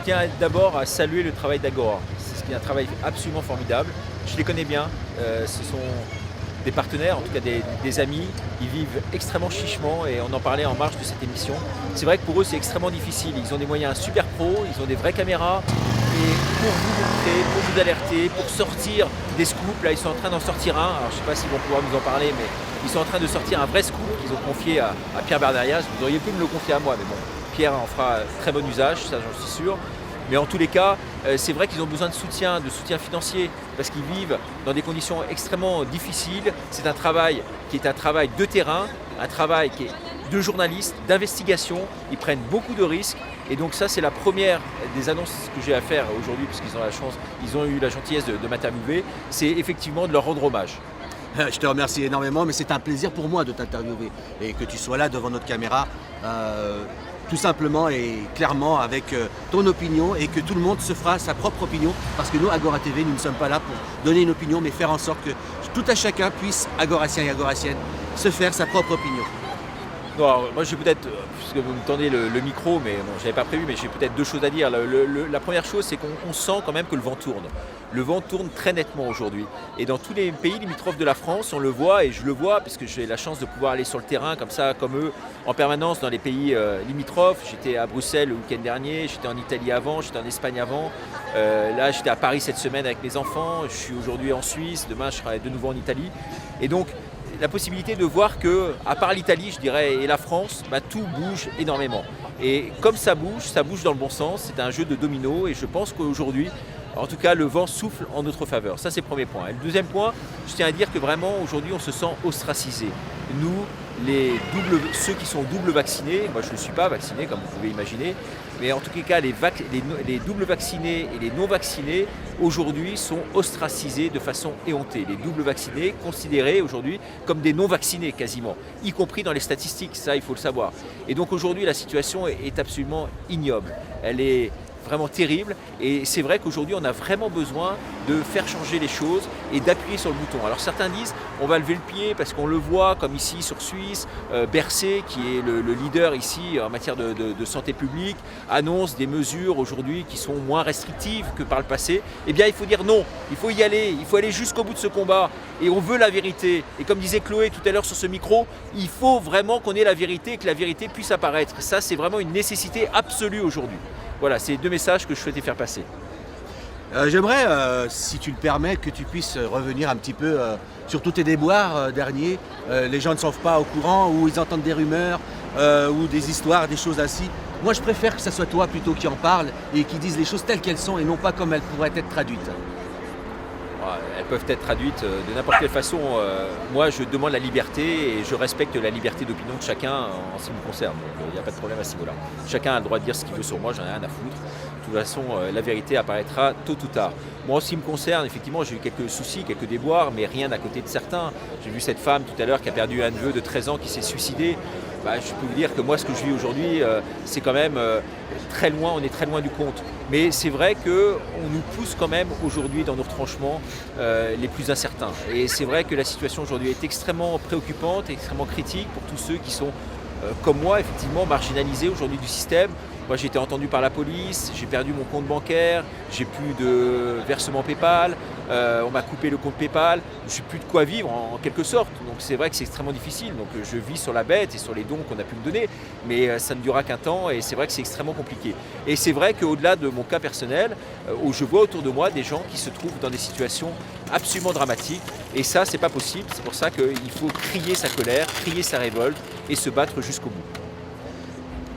tiens d'abord à saluer le travail d'Agora. C'est un travail absolument formidable. Je les connais bien. Ce sont des partenaires, en tout cas des amis. Ils vivent extrêmement chichement et on en parlait en marge de cette émission. C'est vrai que pour eux, c'est extrêmement difficile. Ils ont des moyens super pro, ils ont des vraies caméras. Et pour vous montrer, pour vous alerter, pour sortir des scoops, là ils sont en train d'en sortir un. Alors je ne sais pas s'ils vont pouvoir nous en parler, mais ils sont en train de sortir un vrai scoop qu'ils ont confié à Pierre Berdérias. Vous auriez pu me le confier à moi, mais bon, Pierre en fera très bon usage, ça j'en suis sûr. Mais en tous les cas, c'est vrai qu'ils ont besoin de soutien financier, parce qu'ils vivent dans des conditions extrêmement difficiles. C'est un travail qui est un travail de terrain, un travail qui est de journalistes, d'investigation. Ils prennent beaucoup de risques. Et donc ça, c'est la première des annonces que j'ai à faire aujourd'hui, puisqu'ils ont eu la gentillesse de m'interviewer, c'est effectivement de leur rendre hommage. Je te remercie énormément, mais c'est un plaisir pour moi de t'interviewer et que tu sois là devant notre caméra, tout simplement et clairement avec ton opinion, et que tout le monde se fera sa propre opinion, parce que nous, Agora TV, nous ne sommes pas là pour donner une opinion, mais faire en sorte que tout à chacun puisse, agoracien et agoracienne, se faire sa propre opinion. Non, alors, moi j'ai peut-être, puisque vous me tendez le micro, mais bon, je n'avais pas prévu, mais j'ai peut-être deux choses à dire. La première chose, c'est qu'on sent quand même que le vent tourne. Le vent tourne très nettement aujourd'hui. Et dans tous les pays limitrophes de la France, on le voit, et je le vois, puisque j'ai la chance de pouvoir aller sur le terrain comme ça, comme eux, en permanence dans les pays limitrophes. J'étais à Bruxelles le week-end dernier, j'étais en Italie avant, j'étais en Espagne avant. Là, j'étais à Paris cette semaine avec mes enfants, je suis aujourd'hui en Suisse, demain je serai de nouveau en Italie. Et donc, la possibilité de voir que, à part l'Italie, je dirais, et la France, tout bouge énormément. Et comme ça bouge dans le bon sens, c'est un jeu de domino, et je pense qu'aujourd'hui, en tout cas, le vent souffle en notre faveur. Ça, c'est le premier point. Et le deuxième point, je tiens à dire que vraiment, aujourd'hui, on se sent ostracisé. Nous, ceux qui sont double vaccinés, moi je ne suis pas vacciné, comme vous pouvez imaginer, mais en tout cas, les double vaccinés et les non vaccinés, aujourd'hui, sont ostracisés de façon éhontée. Les double vaccinés, considérés aujourd'hui comme des non vaccinés quasiment, y compris dans les statistiques, ça, il faut le savoir. Et donc aujourd'hui, la situation est absolument ignoble. Elle est vraiment terrible, et c'est vrai qu'aujourd'hui on a vraiment besoin de faire changer les choses et d'appuyer sur le bouton. Alors certains disent on va lever le pied parce qu'on le voit, comme ici sur Suisse, Bercé, qui est le leader ici en matière de santé publique, annonce des mesures aujourd'hui qui sont moins restrictives que par le passé. Eh bien il faut dire non, il faut y aller, il faut aller jusqu'au bout de ce combat, et on veut la vérité. Et comme disait Chloé tout à l'heure sur ce micro, il faut vraiment qu'on ait la vérité et que la vérité puisse apparaître. Ça, c'est vraiment une nécessité absolue aujourd'hui. Voilà, c'est deux messages que je souhaitais faire passer. J'aimerais, si tu le permets, que tu puisses revenir un petit peu sur tous tes déboires derniers. Les gens ne sont pas au courant, ou ils entendent des rumeurs, ou des histoires, des choses ainsi. Moi, je préfère que ce soit toi plutôt qui en parle et qui dise les choses telles qu'elles sont et non pas comme elles pourraient être traduites. Elles peuvent être traduites de n'importe quelle façon. Moi, je demande la liberté et je respecte la liberté d'opinion de chacun en ce qui me concerne. Donc, il n'y a pas de problème à ce niveau-là. Chacun a le droit de dire ce qu'il veut sur moi, j'en ai rien à foutre. De toute façon, la vérité apparaîtra tôt ou tard. Moi, en ce qui me concerne, effectivement, j'ai eu quelques soucis, quelques déboires, mais rien à côté de certains. J'ai vu cette femme tout à l'heure qui a perdu un neveu de 13 ans qui s'est suicidé. Je peux vous dire que moi, ce que je vis aujourd'hui, c'est quand même très loin, on est très loin du compte. Mais c'est vrai qu'on nous pousse quand même aujourd'hui dans nos retranchements les plus incertains. Et c'est vrai que la situation aujourd'hui est extrêmement préoccupante, extrêmement critique pour tous ceux qui sont, comme moi, effectivement, marginalisés aujourd'hui du système. Moi, j'ai été entendu par la police, j'ai perdu mon compte bancaire, j'ai plus de versement PayPal, on m'a coupé le compte PayPal, je n'ai plus de quoi vivre en quelque sorte. Donc c'est vrai que c'est extrêmement difficile. Donc je vis sur la bête et sur les dons qu'on a pu me donner, mais ça ne durera qu'un temps, et c'est vrai que c'est extrêmement compliqué. Et c'est vrai qu'au-delà de mon cas personnel, où je vois autour de moi des gens qui se trouvent dans des situations absolument dramatiques, et ça, c'est pas possible. C'est pour ça qu'il faut crier sa colère, crier sa révolte et se battre jusqu'au bout.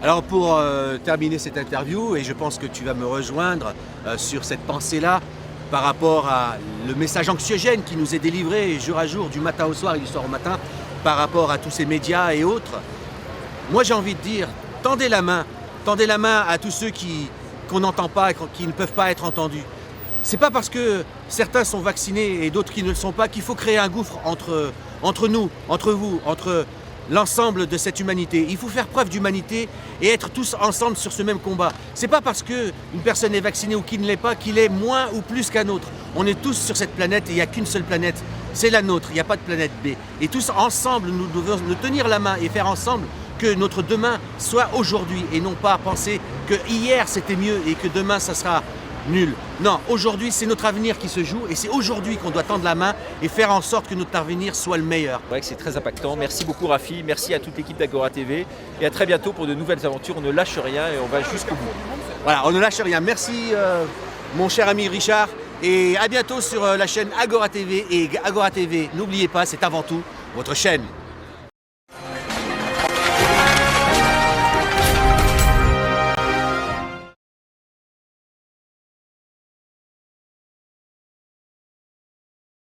Alors pour terminer cette interview, et je pense que tu vas me rejoindre sur cette pensée-là, par rapport à le message anxiogène qui nous est délivré jour à jour, du matin au soir et du soir au matin, par rapport à tous ces médias et autres, moi j'ai envie de dire, tendez la main à tous ceux qu'on n'entend pas et qui ne peuvent pas être entendus. C'est pas parce que certains sont vaccinés et d'autres qui ne le sont pas qu'il faut créer un gouffre entre nous, entre vous, entre l'ensemble de cette humanité. Il faut faire preuve d'humanité et être tous ensemble sur ce même combat. C'est pas parce qu'une personne est vaccinée ou qui ne l'est pas qu'il est moins ou plus qu'un autre. On est tous sur cette planète et il n'y a qu'une seule planète, c'est la nôtre, il n'y a pas de planète B. Et tous ensemble, nous devons nous tenir la main et faire ensemble que notre demain soit aujourd'hui et non pas penser que hier c'était mieux et que demain ça sera nul. Non, aujourd'hui c'est notre avenir qui se joue et c'est aujourd'hui qu'on doit tendre la main et faire en sorte que notre avenir soit le meilleur. C'est vrai que c'est très impactant. Merci beaucoup Rafi, merci à toute l'équipe d'Agora TV et à très bientôt pour de nouvelles aventures. On ne lâche rien et on va jusqu'au bout. Voilà, on ne lâche rien. Merci mon cher ami Richard et à bientôt sur la chaîne Agora TV. Et Agora TV, n'oubliez pas, c'est avant tout votre chaîne.